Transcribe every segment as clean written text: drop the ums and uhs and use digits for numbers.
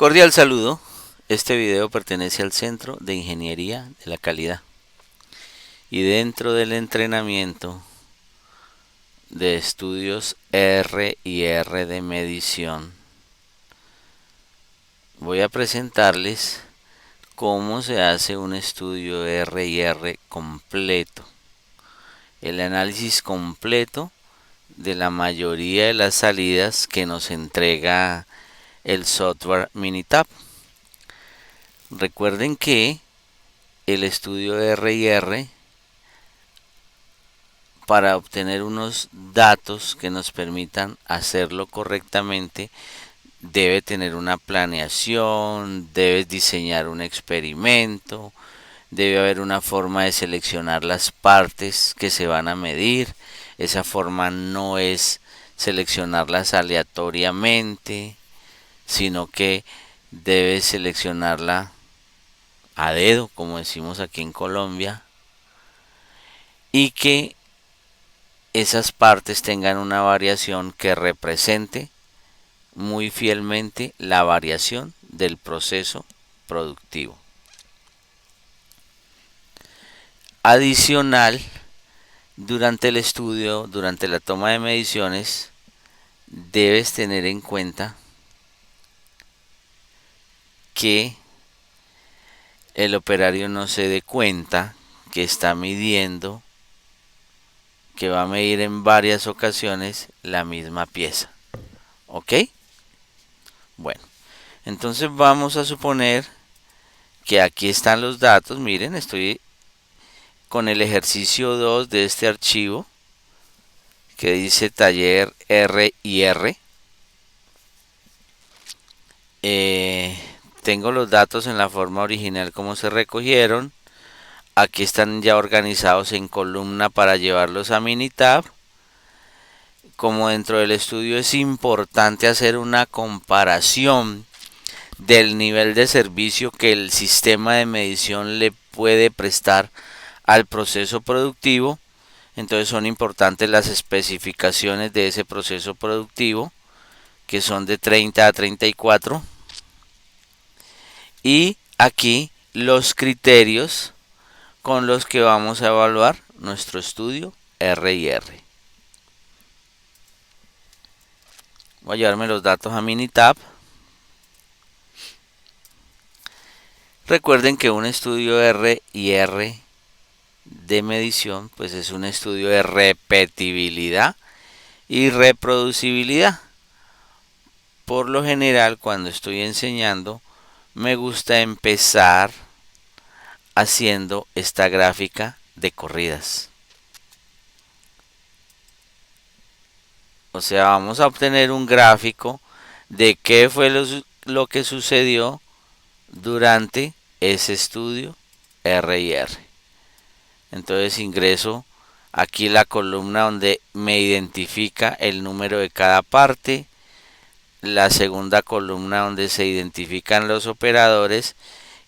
Cordial saludo. Este video pertenece al Centro de Ingeniería de la Calidad. Y dentro del entrenamiento de estudios R&R de medición, voy a presentarles cómo se hace un estudio R&R completo. El análisis completo de la mayoría de las salidas que nos entrega el software Minitab. Recuerden que el estudio R&R, para obtener unos datos que nos permitan hacerlo correctamente, debe tener una planeación, debes diseñar un experimento, debe haber una forma de seleccionar las partes que se van a medir. Esa forma no es seleccionarlas aleatoriamente, sino que debes seleccionarla a dedo, como decimos aquí en Colombia, y que esas partes tengan una variación que represente muy fielmente la variación del proceso productivo. Adicional, durante el estudio, durante la toma de mediciones, debes tener en cuenta que el operario no se dé cuenta que está midiendo, que va a medir en varias ocasiones la misma pieza. ¿Ok? Bueno, entonces vamos a suponer que aquí están los datos. Miren, estoy con el ejercicio 2 de este archivo que dice taller R&R. Tengo los datos en la forma original como se recogieron. Aquí están ya organizados en columna para llevarlos a Minitab. Como dentro del estudio es importante hacer una comparación del nivel de servicio que el sistema de medición le puede prestar al proceso productivo, entonces son importantes las especificaciones de ese proceso productivo, que son de 30 a 34, y aquí los criterios con los que vamos a evaluar nuestro estudio R&R. Voy a llevarme los datos a Minitab. Recuerden que un estudio R&R de medición pues es un estudio de repetibilidad y reproducibilidad. Por lo general, cuando estoy enseñando, me gusta empezar haciendo esta gráfica de corridas. O sea, vamos a obtener un gráfico de qué fue lo que sucedió durante ese estudio R&R. Entonces ingreso aquí la columna donde me identifica el número de cada parte, la segunda columna donde se identifican los operadores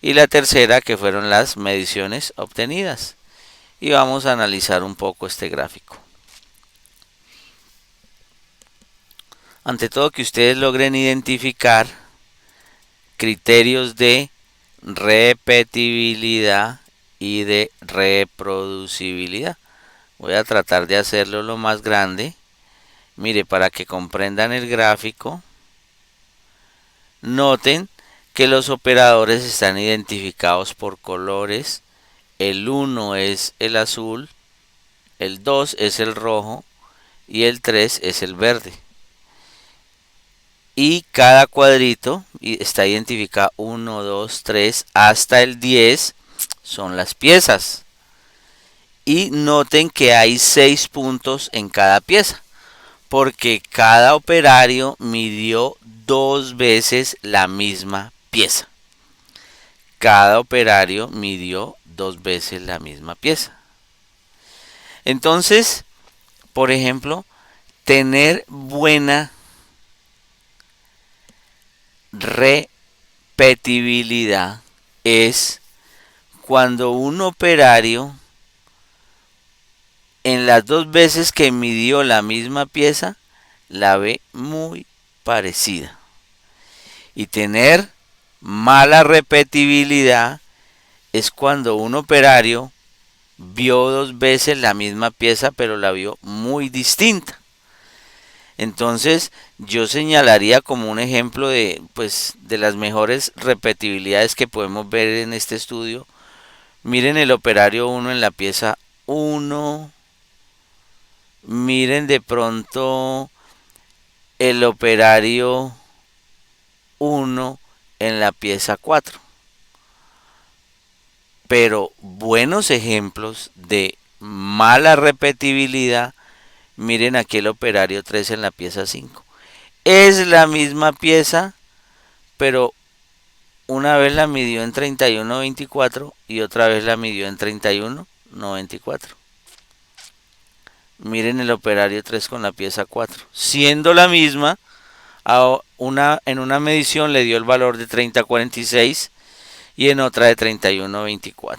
y la tercera que fueron las mediciones obtenidas. Y vamos a analizar un poco este gráfico. Ante todo, que ustedes logren identificar criterios de repetibilidad y de reproducibilidad. Voy a tratar de hacerlo lo más grande. Mire, para que comprendan el gráfico, noten que los operadores están identificados por colores. El 1 es el azul, el 2 es el rojo y el 3 es el verde. Y cada cuadrito está identificado 1, 2, 3 hasta el 10 son las piezas. Y noten que hay 6 puntos en cada pieza, porque cada operario midió 2 veces la misma pieza. Cada operario midió 2 veces la misma pieza. Entonces, por ejemplo, tener buena repetibilidad es cuando un operario en las 2 veces que midió la misma pieza la ve muy parecida. Y tener Mala repetibilidad es cuando un operario vio dos veces la misma pieza, pero la vio muy distinta. Entonces, yo señalaría como un ejemplo de, pues, de las mejores repetibilidades que podemos ver en este estudio. Miren el operario 1 en la pieza 1. Miren de pronto el operario 1 en la pieza 4. Pero buenos ejemplos de mala repetibilidad, miren aquí el operario 3 en la pieza 5. Es la misma pieza, pero una vez la midió en 31.24 y otra vez la midió en 31.94. Miren el operario 3 con la pieza 4. Siendo la misma, en una medición le dio el valor de 30.46 y en otra de 31.24.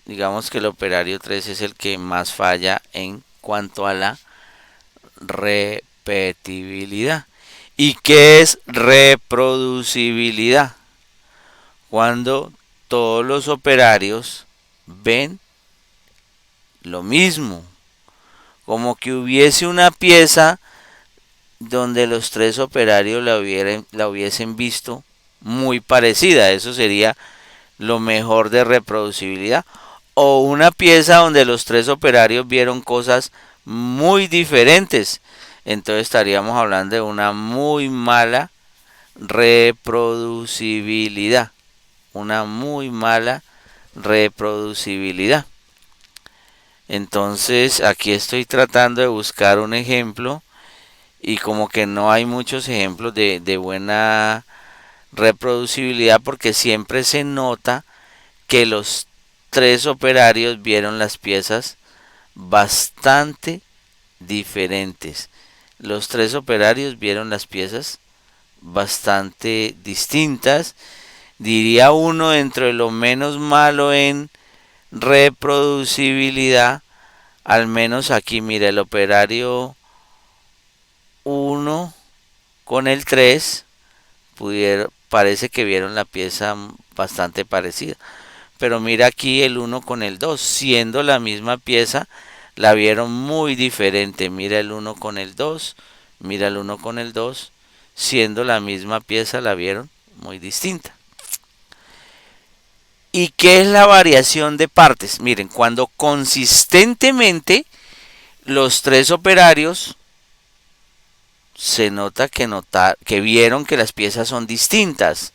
Digamos que el operario 3 es el que más falla en cuanto a la repetibilidad. ¿Y qué es reproducibilidad? Cuando todos los operarios ven lo mismo, como que hubiese una pieza donde los tres operarios la hubiesen visto muy parecida. Eso sería lo mejor de reproducibilidad. O una pieza donde los tres operarios vieron cosas muy diferentes. Entonces estaríamos hablando de una muy mala reproducibilidad. Una muy mala reproducibilidad. Entonces aquí estoy tratando de buscar un ejemplo y como que no hay muchos ejemplos de buena reproducibilidad porque siempre se nota que los tres operarios vieron las piezas bastante diferentes. Los tres operarios vieron las piezas bastante distintas. Diría uno dentro de lo menos malo en reproducibilidad, al menos aquí mira el operario 1 con el 3 parece que vieron la pieza bastante parecida. Pero mira aquí el 1 con el 2, siendo la misma pieza, la vieron muy diferente. Mira el 1 con el 2, mira el 1 con el 2, siendo la misma pieza, la vieron muy distinta. ¿Y qué es la variación de partes? Miren, cuando consistentemente los tres operarios se nota que vieron que las piezas son distintas.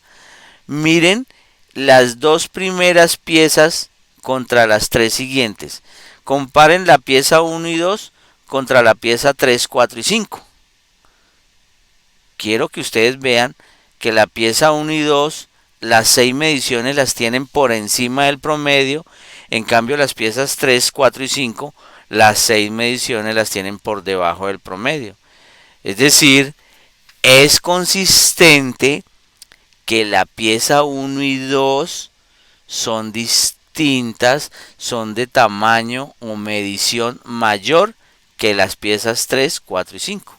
Miren las dos primeras piezas contra las tres siguientes. Comparen la pieza 1 y 2 contra la pieza 3, 4 y 5. Quiero que ustedes vean que la pieza 1 y 2, las 6 mediciones las tienen por encima del promedio. En cambio, las piezas 3, 4 y 5, las 6 mediciones las tienen por debajo del promedio. Es decir, es consistente que la pieza 1 y 2 son distintas, son de tamaño o medición mayor que las piezas 3, 4 y 5.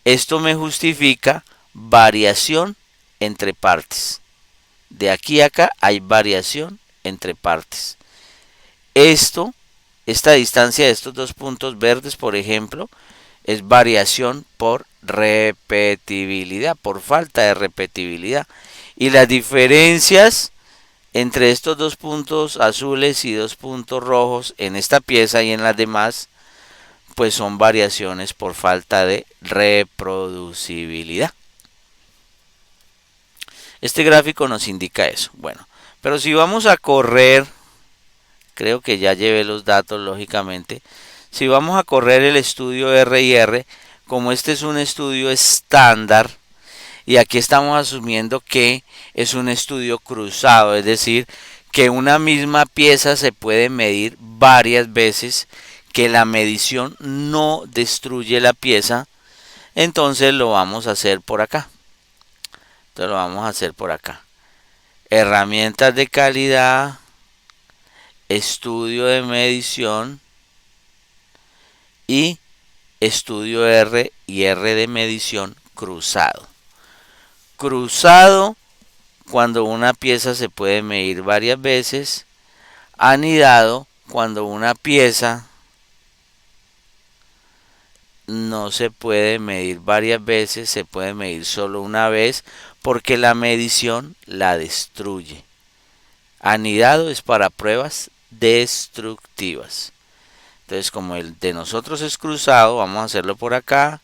Esto me justifica variación entre partes. De aquí a acá hay variación entre partes. Esta distancia de estos dos puntos verdes, por ejemplo, es variación por repetibilidad, por falta de repetibilidad. Y las diferencias entre estos dos puntos azules y dos puntos rojos en esta pieza y en las demás, pues son variaciones por falta de reproducibilidad. Este gráfico nos indica eso. Bueno, pero si vamos a correr, creo que ya llevé los datos lógicamente. Si vamos a correr el estudio R&R, como este es un estudio estándar, y aquí estamos asumiendo que es un estudio cruzado, es decir, que una misma pieza se puede medir varias veces, que la medición no destruye la pieza, entonces lo vamos a hacer por acá. Entonces lo vamos a hacer por acá. Herramientas de calidad, estudio de medición y estudio R y R de medición cruzado. Cruzado cuando una pieza se puede medir varias veces. Anidado, cuando una pieza no se puede medir varias veces, se puede medir solo una vez porque la medición la destruye. Anidado es para pruebas destructivas. Entonces, como el de nosotros es cruzado, vamos a hacerlo por acá.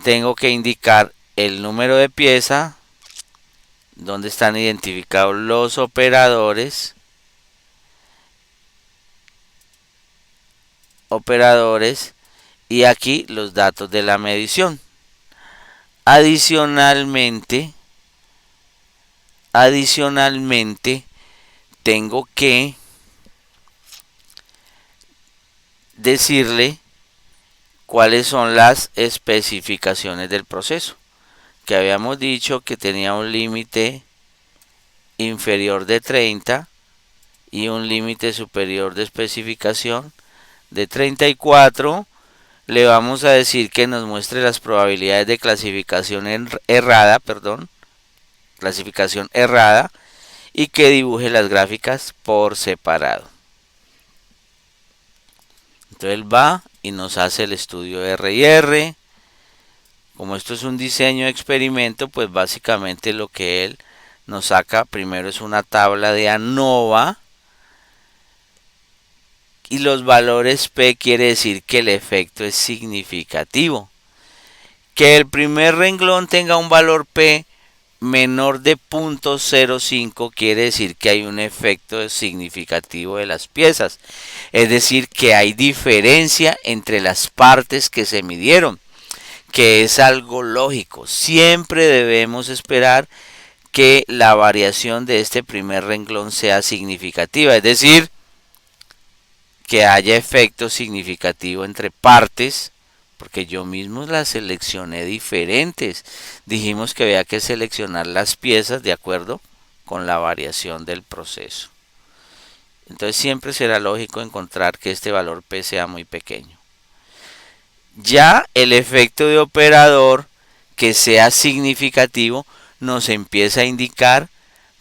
Tengo que indicar el número de pieza, donde están identificados los operadores. Y aquí los datos de la medición. Adicionalmente, tengo que decirle cuáles son las especificaciones del proceso, que habíamos dicho que tenía un límite inferior de 30 y un límite superior de especificación de 34. Le vamos a decir que nos muestre las probabilidades de clasificación errada, y que dibuje las gráficas por separado. Entonces él va y nos hace el estudio R y R. Como esto es un diseño de experimento, pues básicamente lo que él nos saca primero es una tabla de ANOVA. Y los valores P quiere decir que el efecto es significativo. Que el primer renglón tenga un valor P menor de 0.05 quiere decir que hay un efecto significativo de las piezas. Es decir, que hay diferencia entre las partes que se midieron, que es algo lógico. Siempre debemos esperar que la variación de este primer renglón sea significativa, es decir, que haya efecto significativo entre partes, porque yo mismo las seleccioné diferentes. Dijimos que había que seleccionar las piezas de acuerdo con la variación del proceso. Entonces siempre será lógico encontrar que este valor P sea muy pequeño. Ya el efecto de operador que sea significativo nos empieza a indicar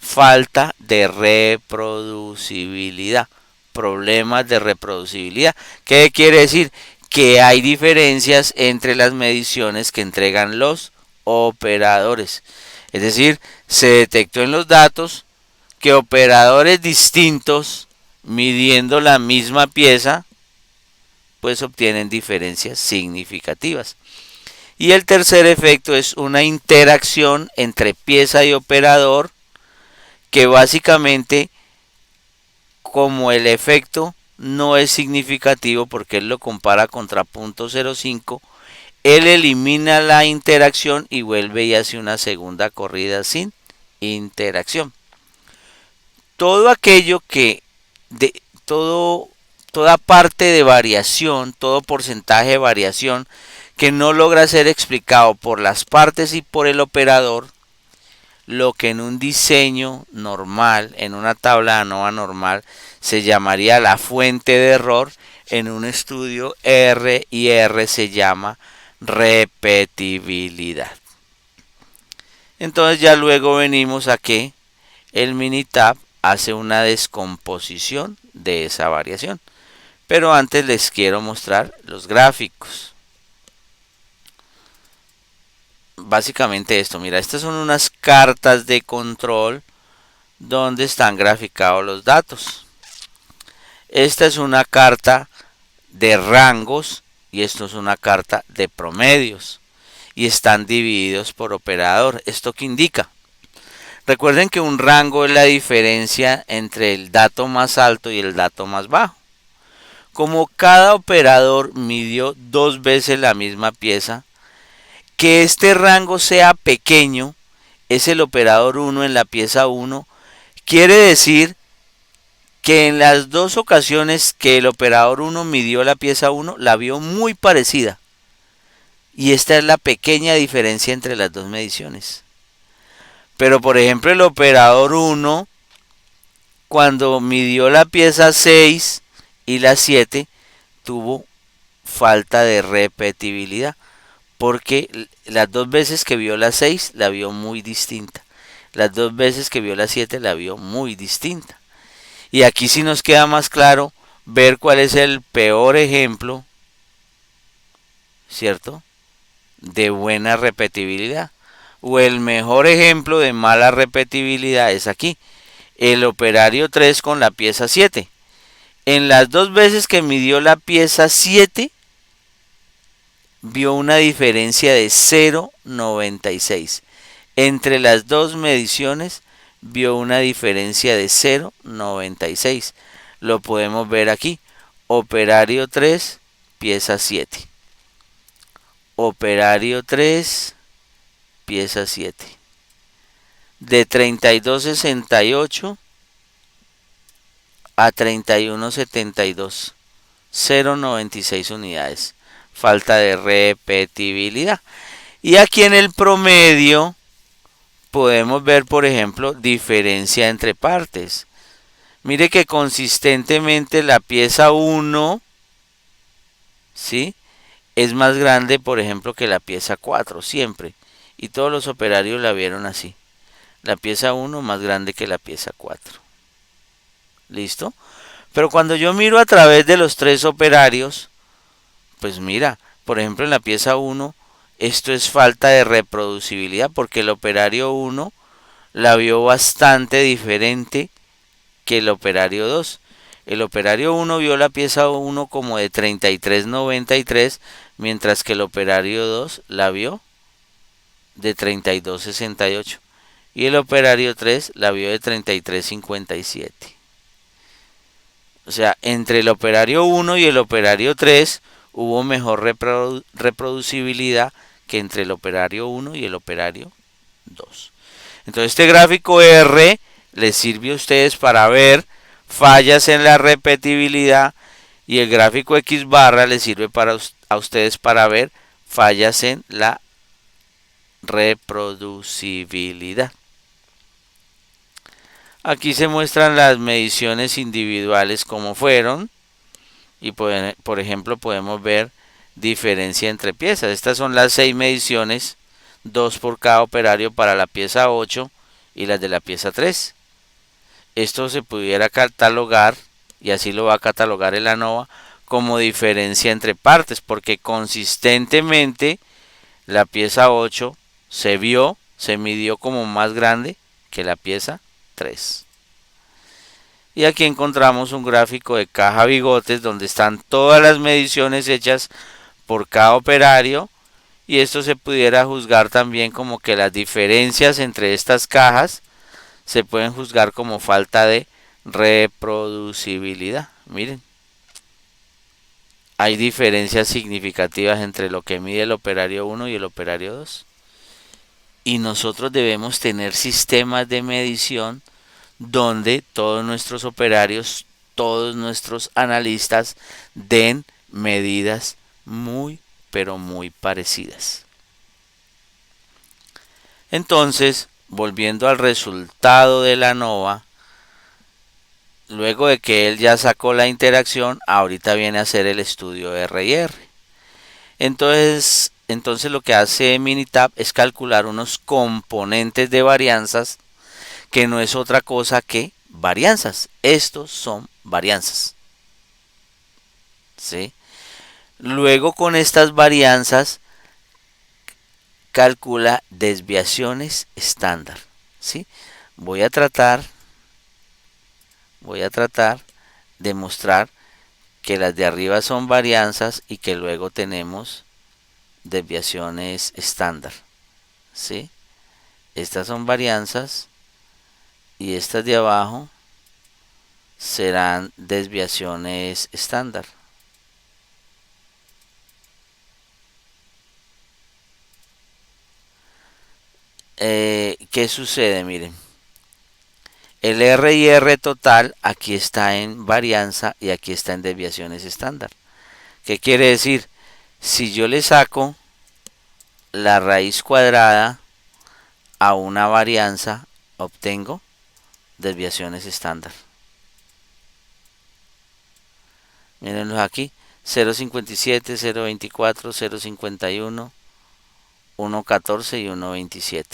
falta de reproducibilidad, problemas de reproducibilidad. ¿Qué quiere decir? Que hay diferencias entre las mediciones que entregan los operadores. Es decir, se detectó en los datos que operadores distintos midiendo la misma pieza pues obtienen diferencias significativas. Y el tercer efecto es una interacción entre pieza y operador que básicamente, como el efecto no es significativo porque él lo compara contra 0.05, él elimina la interacción y vuelve y hace una segunda corrida sin interacción. Todo aquello que toda parte de variación, todo porcentaje de variación que no logra ser explicado por las partes y por el operador, lo que en un diseño normal, en una tabla de ANOVA normal, se llamaría la fuente de error, en un estudio R y R se llama repetibilidad. Entonces ya luego venimos a que el Minitab hace una descomposición de esa variación. Pero antes les quiero mostrar los gráficos. Básicamente esto, mira, estas son unas cartas de control donde están graficados los datos. Esta es una carta de rangos y esto es una carta de promedios. Y están divididos por operador. ¿Esto qué indica? Recuerden que un rango es la diferencia entre el dato más alto y el dato más bajo. Como cada operador midió 2 veces la misma pieza, que este rango sea pequeño, es el operador 1 en la pieza 1, quiere decir que en las dos ocasiones que el operador 1 midió la pieza 1, la vio muy parecida. Y esta es la pequeña diferencia entre las dos mediciones. Pero por ejemplo el operador 1, cuando midió la pieza 6, y la 7 tuvo falta de repetibilidad porque las dos veces que vio la 6 la vio muy distinta. Las dos veces que vio la 7 la vio muy distinta. Y aquí sí nos queda más claro ver cuál es el peor ejemplo, ¿cierto?, de buena repetibilidad. O el mejor ejemplo de mala repetibilidad es aquí, el operario 3 con la pieza 7. En las dos veces que midió la pieza 7, vio una diferencia de 0,96. Entre las dos mediciones vio una diferencia de 0,96. Lo podemos ver aquí. Operario 3, pieza 7. Operario 3, pieza 7. De 32,68 a 31,72. 0,96 unidades. Falta de repetibilidad. Y aquí en el promedio podemos ver, por ejemplo, diferencia entre partes. Mire que consistentemente la pieza 1, ¿sí?, es más grande, por ejemplo, que la pieza 4, siempre. Y todos los operarios la vieron así. La pieza 1 más grande que la pieza 4. ¿Listo? Pero cuando yo miro a través de los tres operarios, pues mira, por ejemplo en la pieza 1, esto es falta de reproducibilidad porque el operario 1 la vio bastante diferente que el operario 2. El operario 1 vio la pieza 1 como de 33,93, mientras que el operario 2 la vio de 32,68. Y el operario 3 la vio de 33,57. O sea, entre el operario 1 y el operario 3 hubo mejor reproducibilidad que entre el operario 1 y el operario 2. Entonces este gráfico R les sirve a ustedes para ver fallas en la repetibilidad y el gráfico X barra les sirve a ustedes para ver fallas en la reproducibilidad. Aquí se muestran las mediciones individuales como fueron y por ejemplo podemos ver diferencia entre piezas. Estas son las 6 mediciones, 2 por cada operario para la pieza 8 y las de la pieza 3. Esto se pudiera catalogar, y así lo va a catalogar el ANOVA, como diferencia entre partes, porque consistentemente la pieza 8 se midió como más grande que la pieza 3. Y aquí encontramos un gráfico de caja bigotes donde están todas las mediciones hechas por cada operario, y esto se pudiera juzgar también como que las diferencias entre estas cajas se pueden juzgar como falta de reproducibilidad. Miren, hay diferencias significativas entre lo que mide el operario 1 y el operario 2. Y nosotros debemos tener sistemas de medición donde todos nuestros operarios, todos nuestros analistas den medidas muy, pero muy parecidas. Entonces, volviendo al resultado de la ANOVA, luego de que él ya sacó la interacción, ahorita viene a hacer el estudio R&R. Entonces lo que hace Minitab es calcular unos componentes de varianzas que no es otra cosa que varianzas. Estos son varianzas. ¿Sí? Luego con estas varianzas calcula desviaciones estándar. ¿Sí? Voy a tratar de mostrar que las de arriba son varianzas y que luego tenemos desviaciones estándar. ¿Sí? Estas son varianzas y estas de abajo serán desviaciones estándar. ¿Qué sucede? Miren, el R y R total aquí está en varianza y aquí está en desviaciones estándar. ¿Qué quiere decir? Si yo le saco la raíz cuadrada a una varianza, obtengo desviaciones estándar. Mírenlos aquí, 0,57, 0,24, 0,51, 1,14 y 1,27.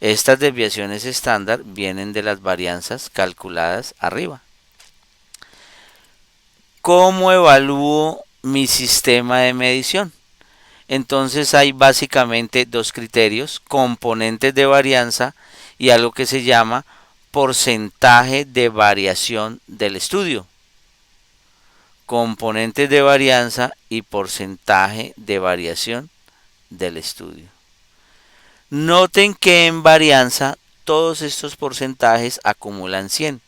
Estas desviaciones estándar vienen de las varianzas calculadas arriba. ¿Cómo evalúo mi sistema de medición? Entonces hay básicamente dos criterios: componentes de varianza y algo que se llama porcentaje de variación del estudio. Componentes de varianza y porcentaje de variación del estudio. Noten que en varianza todos estos porcentajes acumulan 100,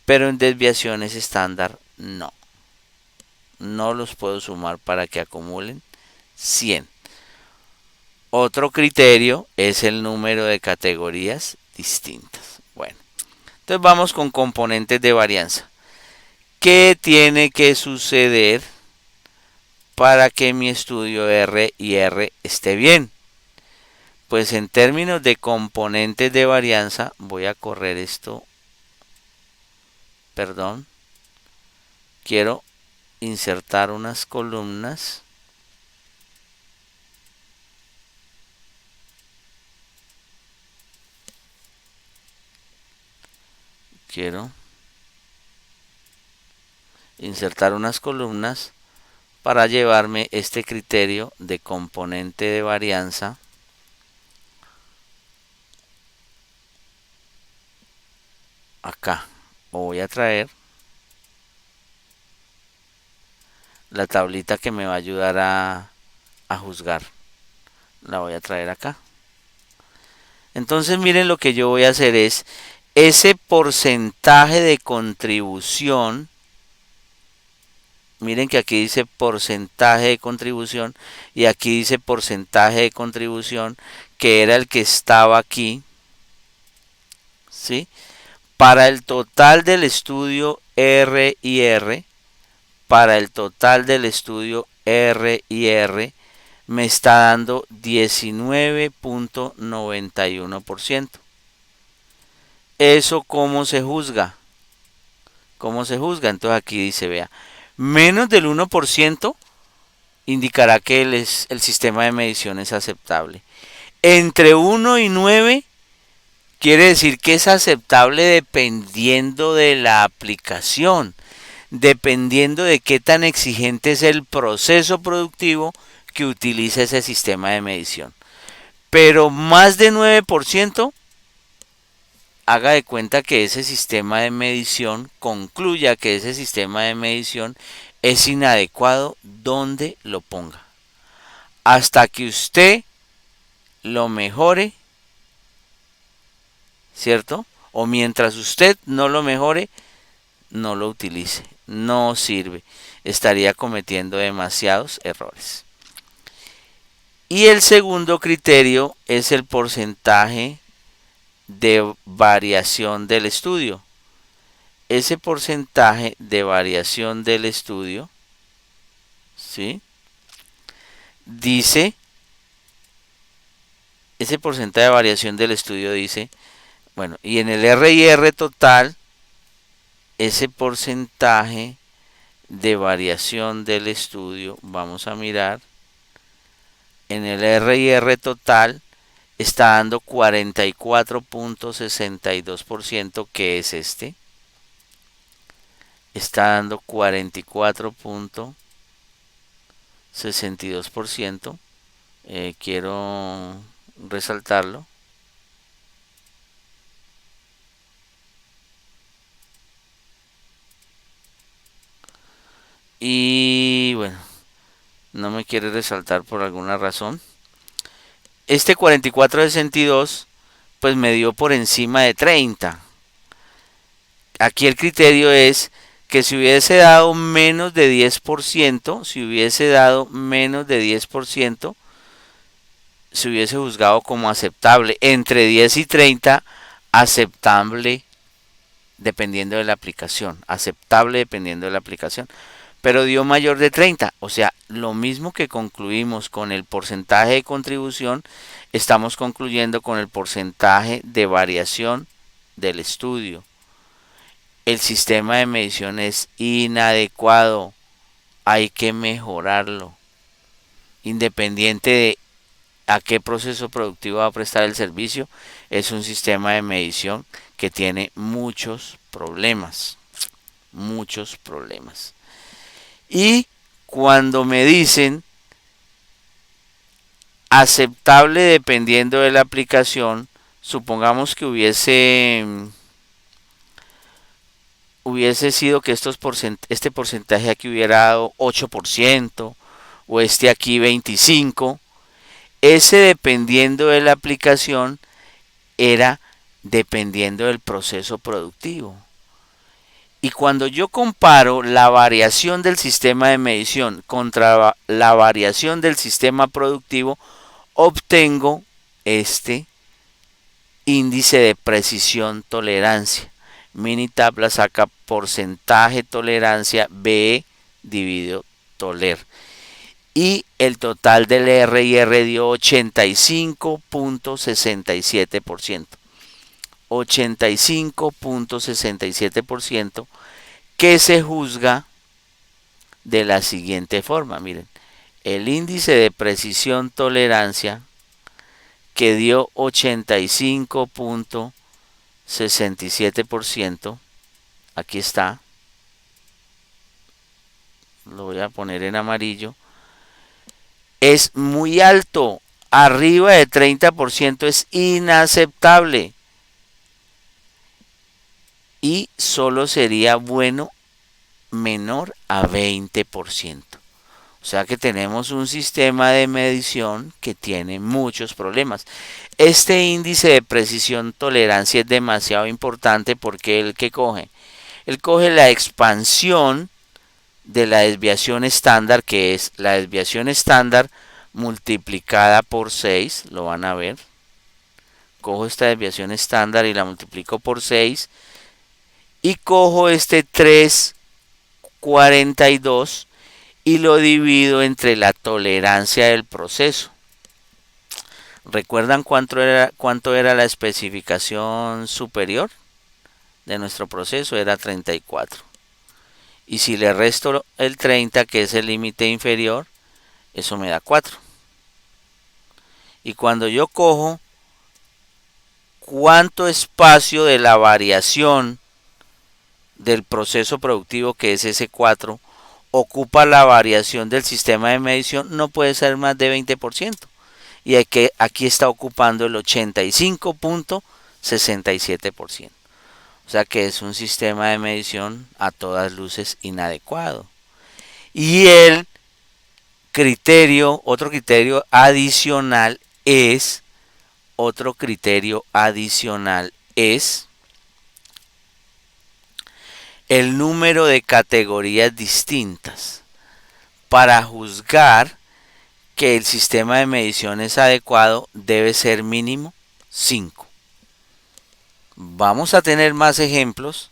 pero en desviaciones estándar no. No los puedo sumar para que acumulen 100. Otro criterio es el número de categorías distintas. Bueno, entonces vamos con componentes de varianza. ¿Qué tiene que suceder para que mi estudio R y R esté bien? Pues en términos de componentes de varianza, voy a correr esto. Perdón. Quiero insertar unas columnas. Quiero insertar unas columnas para llevarme este criterio de componente de varianza acá. O voy a traer la tablita que me va a ayudar a juzgar. La voy a traer acá. Entonces miren, lo que yo voy a hacer es ese porcentaje de contribución. Miren que aquí dice porcentaje de contribución y aquí dice porcentaje de contribución, que era el que estaba aquí, ¿sí? Para el total del estudio R y R, para el total del estudio R y R, me está dando 19.91%. ¿Eso cómo se juzga? ¿Cómo se juzga? Entonces aquí dice, vea, menos del 1% indicará que el sistema de medición es aceptable. Entre 1 y 9 quiere decir que es aceptable dependiendo de la aplicación, dependiendo de qué tan exigente es el proceso productivo que utiliza ese sistema de medición. Pero más de 9%, haga de cuenta que ese sistema de medición, concluya que ese sistema de medición es inadecuado donde lo ponga. Hasta que usted lo mejore, ¿cierto? O mientras usted no lo mejore, no lo utilice. No sirve. Estaría cometiendo demasiados errores. Y el segundo criterio es el porcentaje de variación del estudio. Ese porcentaje de variación del estudio, ¿sí? Dice, ese porcentaje de variación del estudio dice, bueno, y en el R y R total, ese porcentaje de variación del estudio, vamos a mirar, en el R y R total está dando 44.62%, que es este. Está dando 44.62%. Quiero resaltarlo. Y bueno, no me quiere resaltar por alguna razón. Este 44.62 pues me dio por encima de 30. Aquí el criterio es que si hubiese dado menos de 10%, se hubiese juzgado como aceptable. Entre 10 y 30, aceptable dependiendo de la aplicación. Aceptable dependiendo de la aplicación. Pero dio mayor de 30. O sea, lo mismo que concluimos con el porcentaje de contribución, estamos concluyendo con el porcentaje de variación del estudio. El sistema de medición es inadecuado. Hay que mejorarlo. Independiente de a qué proceso productivo va a prestar el servicio, es un sistema de medición que tiene muchos problemas. Muchos problemas. Y cuando me dicen aceptable dependiendo de la aplicación, supongamos que hubiese sido que este porcentaje aquí hubiera dado 8% o este aquí 25%. Ese dependiendo de la aplicación era dependiendo del proceso productivo. Y cuando yo comparo la variación del sistema de medición contra la variación del sistema productivo, obtengo este índice de precisión tolerancia. Minitab la saca porcentaje tolerancia B dividido toler. Y el total del RIR dio 85.67%. 85.67% que se juzga de la siguiente forma. Miren, el índice de precisión tolerancia que dio 85.67%, aquí está, lo voy a poner en amarillo, es muy alto, arriba de 30% es inaceptable y solo sería bueno menor a 20%. O sea que tenemos un sistema de medición que tiene muchos problemas. Este índice de precisión tolerancia es demasiado importante porque él coge la expansión de la desviación estándar, que es la desviación estándar multiplicada por 6, lo van a ver. Cojo esta desviación estándar y la multiplico por 6 y cojo este 3,42 y lo divido entre la tolerancia del proceso. ¿Recuerdan cuánto era la especificación superior de nuestro proceso? Era 34. Y si le resto el 30, que es el límite inferior, eso me da 4. Y cuando yo cojo cuánto espacio de la variación del proceso productivo, que es ese 4, ocupa la variación del sistema de medición, no puede ser más de 20%. Y aquí está ocupando el 85.67%. O sea que es un sistema de medición a todas luces inadecuado. Y el otro criterio adicional es el número de categorías distintas para juzgar que el sistema de medición es adecuado. Debe ser mínimo 5. Vamos a tener más ejemplos,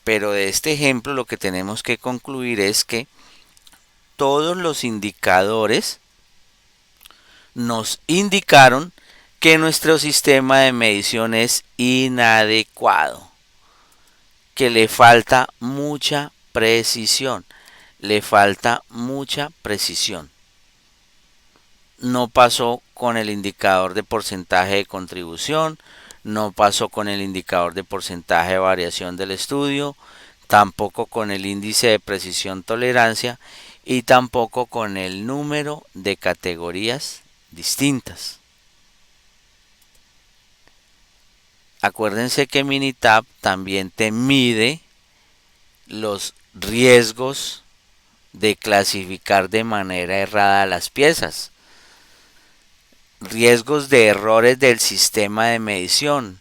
pero de este ejemplo lo que tenemos que concluir es que todos los indicadores nos indicaron que nuestro sistema de medición es inadecuado, que le falta mucha precisión. No pasó con el indicador de porcentaje de contribución, no pasó con el indicador de porcentaje de variación del estudio, tampoco con el índice de precisión tolerancia y tampoco con el número de categorías distintas. Acuérdense que Minitab también te mide los riesgos de clasificar de manera errada las piezas, riesgos de errores del sistema de medición,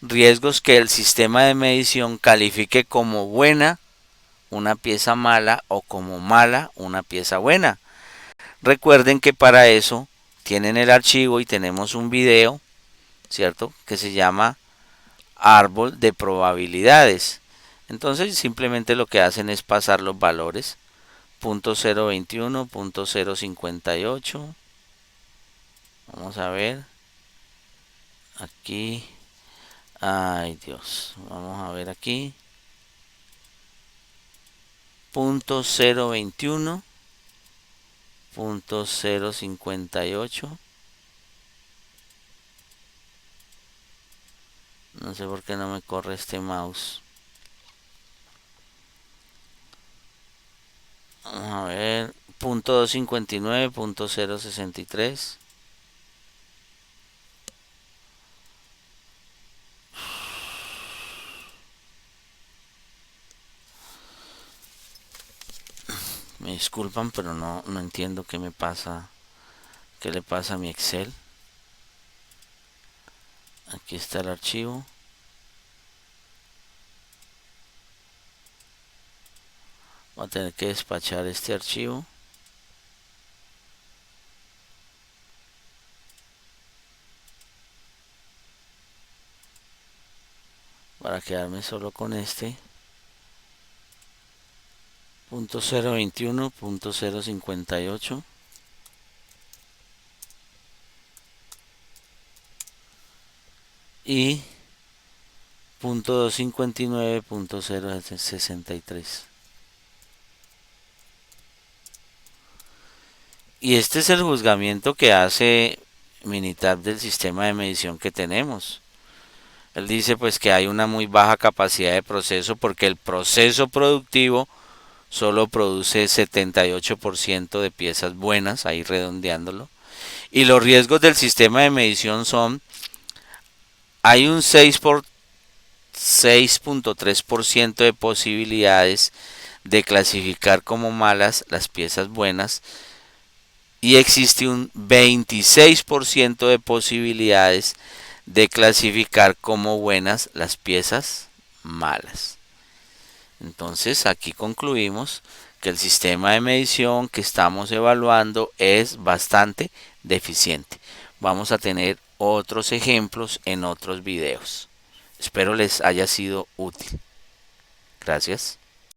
riesgos que el sistema de medición califique como buena una pieza mala o como mala una pieza buena. Recuerden que para eso tienen el archivo y tenemos un video, ¿cierto? Que se llama árbol de probabilidades. Entonces simplemente lo que hacen es pasar los valores. .021, .058. Vamos a ver. Aquí. Ay Dios. Vamos a ver aquí. .021. .058. No sé por qué no me corre este mouse. Vamos a ver. Punto 259, punto 063. Me disculpan, pero no entiendo qué me pasa. ¿Qué le pasa a mi Excel? Aquí está el archivo. Voy a tener que despachar este archivo. Para quedarme solo con este. Punto 021, punto 058. Y punto 259, punto 063. Y este es el juzgamiento que hace Minitab del sistema de medición que tenemos. Él dice pues que hay una muy baja capacidad de proceso porque el proceso productivo solo produce 78% de piezas buenas, ahí redondeándolo. Y los riesgos del sistema de medición son, hay un 6.3% de posibilidades de clasificar como malas las piezas buenas y existe un 26% de posibilidades de clasificar como buenas las piezas malas. Entonces aquí concluimos que el sistema de medición que estamos evaluando es bastante deficiente. Vamos a tener otros ejemplos en otros videos. Espero les haya sido útil. Gracias.